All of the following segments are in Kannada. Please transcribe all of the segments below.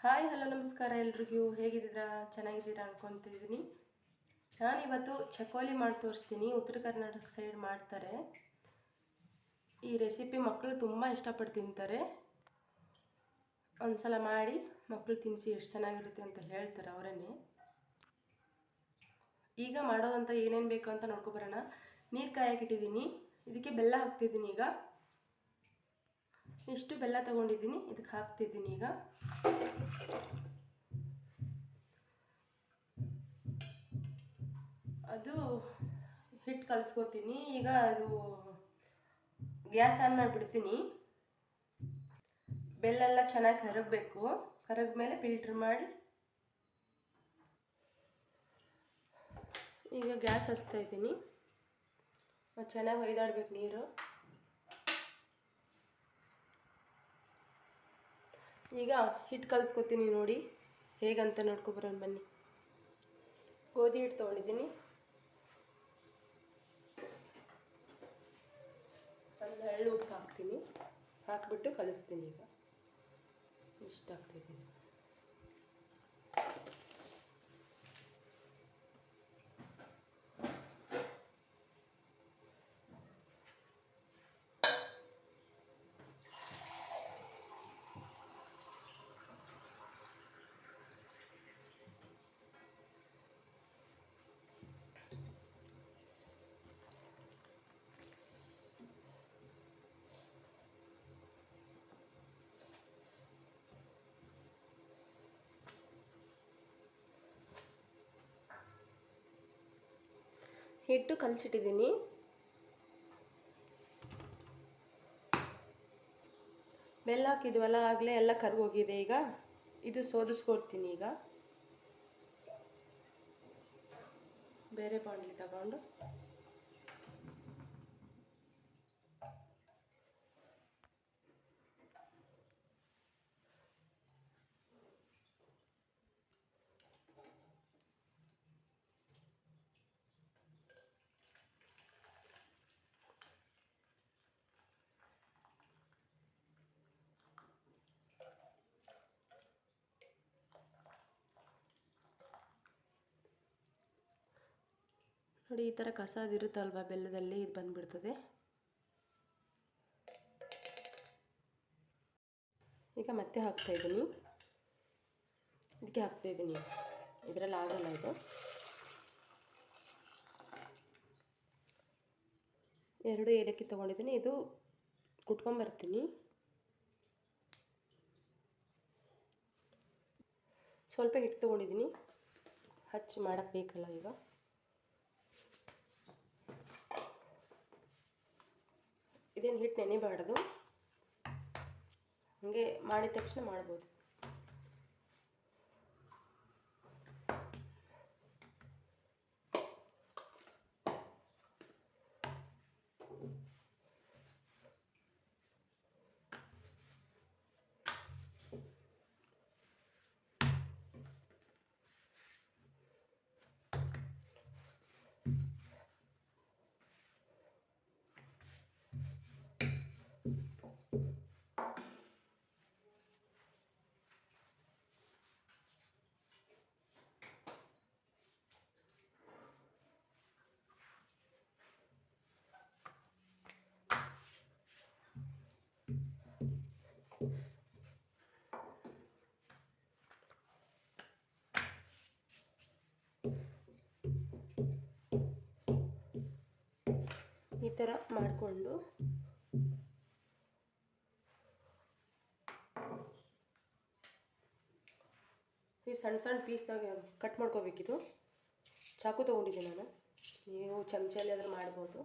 ಹಾಯ್ ಹಲೋ ನಮಸ್ಕಾರ ಎಲ್ರಿಗೂ. ಹೇಗಿದ್ದೀರಾ? ಚೆನ್ನಾಗಿದ್ದೀರಾ ಅನ್ಕೊತಿದ್ದೀನಿ. ನಾನಿವತ್ತು ಚಕೋಲಿ ಮಾಡಿ ತೋರಿಸ್ತೀನಿ. ಉತ್ತರ ಕರ್ನಾಟಕ ಸೈಡ್ ಮಾಡ್ತಾರೆ ಈ ರೆಸಿಪಿ. ಮಕ್ಕಳು ತುಂಬ ಇಷ್ಟಪಟ್ಟು ತಿಂತಾರೆ. ಒಂದ್ಸಲ ಮಾಡಿ ಮಕ್ಕಳು ತಿನ್ನಿಸಿ, ಎಷ್ಟು ಚೆನ್ನಾಗಿರುತ್ತೆ ಅಂತ ಹೇಳ್ತಾರೆ ಅವರನ್ನೇ. ಈಗ ಮಾಡೋದಂತ ಏನೇನು ಬೇಕು ಅಂತ ನೋಡ್ಕೊಬರೋಣ. ನೀರು ಕಾಯಕ್ಕಿಟ್ಟಿದ್ದೀನಿ, ಇದಕ್ಕೆ ಬೆಲ್ಲ ಹಾಕ್ತಿದ್ದೀನಿ. ಈಗ ಇಷ್ಟು ಬೆಲ್ಲ ತಗೊಂಡಿದ್ದೀನಿ, ಇದಕ್ಕೆ ಹಾಕ್ತಿದ್ದೀನಿ. ಈಗ ಅದು ಹಿಟ್ಟು ಕಲಿಸ್ಕೊತೀನಿ. ಈಗ ಅದು ಗ್ಯಾಸ್ ಆನ್ ಮಾಡಿಬಿಡ್ತೀನಿ. ಬೆಲ್ಲೆಲ್ಲ ಚೆನ್ನಾಗಿ ಕರಗಬೇಕು. ಕರಗ ಮೇಲೆ ಫಿಲ್ಟ್ರ್ ಮಾಡಿ ಈಗ ಗ್ಯಾಸ್ ಹಚ್ತಾ ಇದ್ದೀನಿ. ಚೆನ್ನಾಗಿ ಹೊಯ್ದಾಡ್ಬೇಕು ನೀರು. ಈಗ ಹಿಟ್ಟು ಕಲಿಸ್ಕೊತೀನಿ, ನೋಡಿ ಹೇಗಂತ ನೋಡ್ಕೊಬರೋಣ ಬನ್ನಿ. ಗೋಧಿ ಹಿಟ್ಟು ತೊಗೊಂಡಿದ್ದೀನಿ, ಒಂದು ಹಳ್ಳು ಉಪ್ಪು ಹಾಕ್ತೀನಿ. ಹಾಕ್ಬಿಟ್ಟು ಕಲಿಸ್ತೀನಿ. ಈಗ ಇಷ್ಟು ಹಾಕ್ತಿದ್ದೀನಿ. ಹಿಟ್ಟು ಕಲಸಿಟ್ಟಿದ್ದೀನಿ. ಬೆಲ್ಲ ಹಾಕಿದ್ವಲ್ಲ ಆಗಲೇ, ಎಲ್ಲ ಕರ್ಗೋಗಿದೆ. ಈಗ ಇದು ಸೋದಿಸ್ಕೊಡ್ತೀನಿ. ಈಗ ಬೇರೆ ಬಾಣಲಿ ತಗೊಂಡು ನೋಡಿ, ಈ ಥರ ಕಸ ಅದಿರುತ್ತಲ್ವ ಬೆಲ್ಲದಲ್ಲಿ, ಇದು ಬಂದುಬಿಡ್ತದೆ. ಈಗ ಮತ್ತೆ ಹಾಕ್ತಾಯಿದ್ದೀನಿ. ಇದಕ್ಕೆ ಹಾಕ್ತಾಯಿದ್ದೀನಿ. ಇದರಲ್ಲಿ ಆಗಲ್ಲ ಇದು. 2 ಏಲಕ್ಕಿ ತೊಗೊಂಡಿದ್ದೀನಿ. ಇದು ಕುಟ್ಕೊಂಬರ್ತೀನಿ. ಸ್ವಲ್ಪ ಹಿಟ್ಟು ತೊಗೊಂಡಿದ್ದೀನಿ, ಹಚ್ಚಿ ಮಾಡೋಕ್ಕೆ ಬೇಕಲ್ಲ. ಈಗ ಇದೇನು ಹಿಟ್ಟು ನೆನೆಬಾರ್ದು, ಹಾಗೆ ಮಾಡಿದ ತಕ್ಷಣ ಮಾಡ್ಬೋದು. ಈ ಥರ ಮಾಡಿಕೊಂಡು ಈ ಸಣ್ಣ ಸಣ್ಣ ಪೀಸಾಗಿ ಕಟ್ ಮಾಡ್ಕೋಬೇಕಿದು. ಚಾಕು ತೊಗೊಂಡಿದ್ದೆ ನಾನು, ನೀವು ಚಮಚಲ್ಲಿ ಆದರೂ ಮಾಡ್ಬೋದು.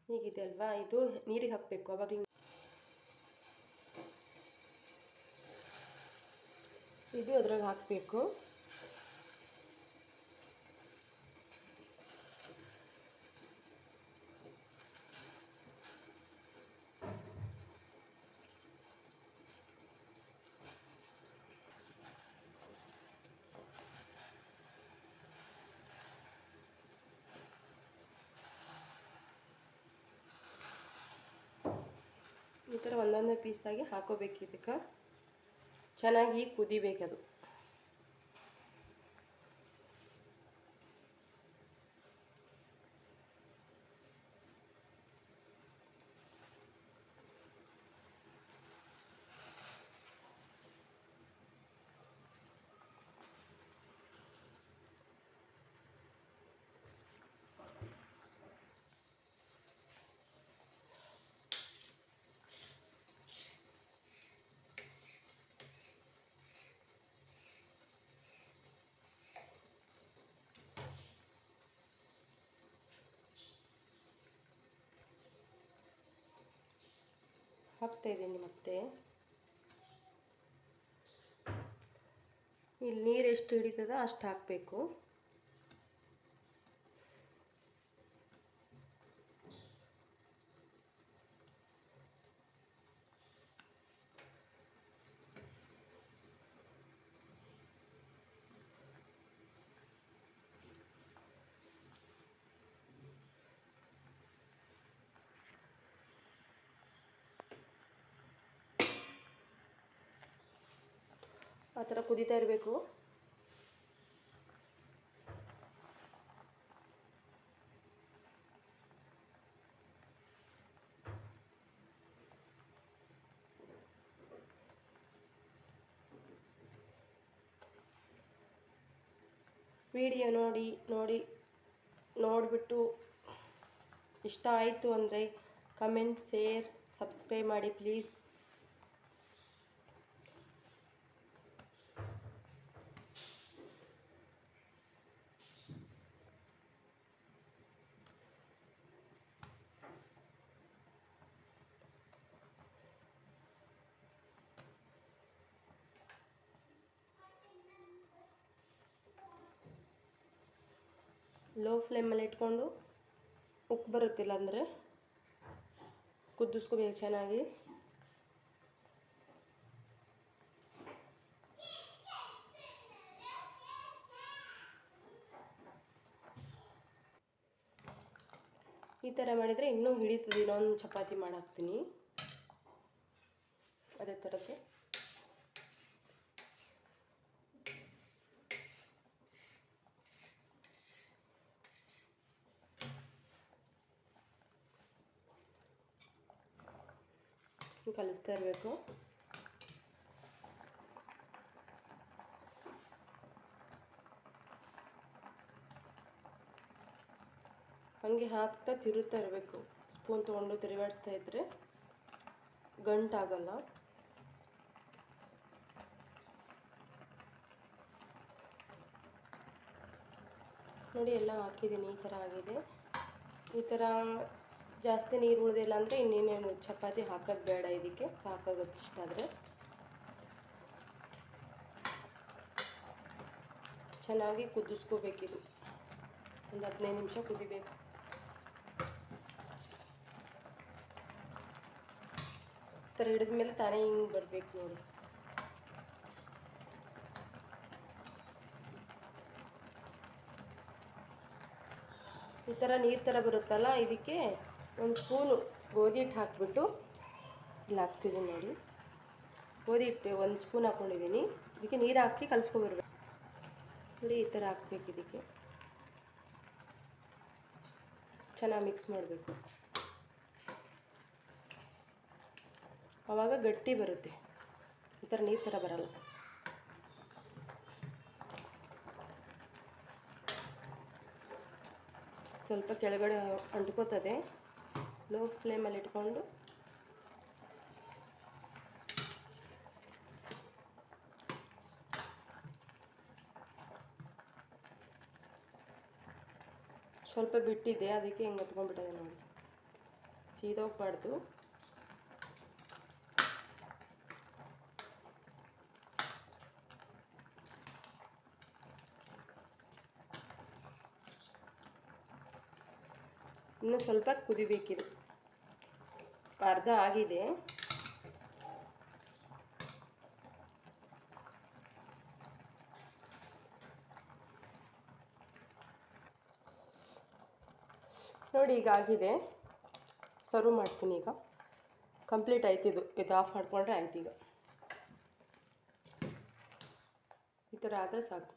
ಹೀಗಿದೆ ಅಲ್ವಾ, ಇದು ನೀರಿಗೆ ಹಾಕಬೇಕು. ಆವಾಗಲೇ ಇದು ಅದ್ರಾಗ ಹಾಕಬೇಕು. ಈ ಥರ ಒಂದೊಂದೇ ಪೀಸಾಗಿ ಹಾಕೋಬೇಕು. ಇದಕ್ಕೆ ಚೆನ್ನಾಗಿ ಕುದಿಬೇಕದು. ಹಾಕ್ತಾಯಿದ್ದೀನಿ. ಮತ್ತೆ ಇಲ್ಲಿ ನೀರು ಎಷ್ಟು ಹಿಡಿತದ ಅಷ್ಟು ಹಾಕಬೇಕು. ಆ ಥರ ಕುದೀತಾ ಇರಬೇಕು. ವಿಡಿಯೋ ನೋಡಿಬಿಟ್ಟು ಇಷ್ಟ ಆಯಿತು ಅಂದರೆ ಕಮೆಂಟ್, ಶೇರ್, ಸಬ್ಸ್ಕ್ರೈಬ್ ಮಾಡಿ ಪ್ಲೀಸ್. ಲೋ ಫ್ಲೇಮಲ್ಲಿ ಇಟ್ಕೊಂಡು ಉಪ್ಪು ಬರುತ್ತಿಲ್ಲ ಅಂದರೆ ಕುದಿಸ್ಕೋಬೇಕು ಚೆನ್ನಾಗಿ. ಈ ಥರ ಮಾಡಿದರೆ ಇನ್ನೂ ಹಿಡಿತದೆ. ಇನ್ನೊಂದು ಚಪಾತಿ ಮಾಡಾಕ್ತೀನಿ ಅದೇ ಥರದ್ದು. ಕಲಿಸ್ತಾ ಇರಬೇಕು. ಹಾಗೆ ಹಾಕ್ತಾ ತಿರುತ್ತಾ ಇರಬೇಕು. ಸ್ಪೂನ್ ತೊಗೊಂಡು ತಿರುಗಾಡಿಸ್ತಾ ಇದ್ದರೆ ಗಂಟಾಗಲ್ಲ. ನೋಡಿ ಎಲ್ಲ ಹಾಕಿದ್ದೀನಿ. ಈ ಥರ ಆಗಿದೆ. ಈ ಥರ ಜಾಸ್ತಿ ನೀರು ಉಳಿದಿಲ್ಲ ಅಂದರೆ ಇನ್ನೇನೇನು ಚಪಾತಿ ಹಾಕೋದು ಬೇಡ. ಇದಕ್ಕೆ ಸಾಕಾಗುತ್ತೆ ಇಷ್ಟಾದರೆ. ಚೆನ್ನಾಗಿ ಕುದಿಸ್ಕೋಬೇಕಿದು. ಒಂದು 15 ನಿಮಿಷ ಕುದಿಬೇಕು. ಈ ಥರ ಹಿಡಿದ ಮೇಲೆ ತಾನೇ ಹಿಂಗೆ ಬರಬೇಕು ನೋಡಿ. ಈ ಥರ ನೀರು ಥರ ಬರುತ್ತಲ್ಲ, ಇದಕ್ಕೆ ಒಂದು ಸ್ಪೂನು ಗೋಧಿ ಹಿಟ್ಟು ಹಾಕಿಬಿಟ್ಟು ಇಲ್ಲಿ ಹಾಕ್ತಿದ್ದೀನಿ ನೋಡಿ. ಗೋಧಿ ಹಿಟ್ಟು 1 ಸ್ಪೂನ್ ಹಾಕ್ಕೊಂಡಿದ್ದೀನಿ. ಇದಕ್ಕೆ ನೀರು ಹಾಕಿ ಕಲಿಸ್ಕೊಬರ್ಬೇಕು ನೋಡಿ. ಈ ಥರ ಹಾಕ್ಬೇಕು. ಇದಕ್ಕೆ ಚೆನ್ನಾಗಿ ಮಿಕ್ಸ್ ಮಾಡಬೇಕು. ಆವಾಗ ಗಟ್ಟಿ ಬರುತ್ತೆ. ಈ ಥರ ನೀರು ಥರ ಬರಲ್ಲ. ಸ್ವಲ್ಪ ಕೆಳಗಡೆ ಅಂಟ್ಕೋತದೆ. ಲೋ ಫ್ಲೇಮಲ್ಲಿ ಇಟ್ಕೊಂಡು ಸ್ವಲ್ಪ ಬಿಟ್ಟಿದೆ, ಅದಕ್ಕೆ ಹಿಂಗೆ ಹತ್ಕೊಂಡ್ಬಿಟ್ಟಿದೆ ನೋಡಿ. ಸೀದೋಗ್ಬಾರ್ದು. ಇನ್ನು ಸ್ವಲ್ಪ ಕುದಿಬೇಕಿದು. ಅರ್ಧ ಆಗಿದೆ. ನೋಡಿ ಈಗ ಆಗಿದೆ. ಸರ್ವ್ ಮಾಡ್ತೀನಿ. ಈಗ ಕಂಪ್ಲೀಟ್ ಆಯ್ತು. ಇದು ಆಫ್ ಮಾಡಿಕೊಂಡ್ರೆ ಆಯ್ತು. ಈಗ ಈ ಥರ ಆದರೆ ಸಾಕು.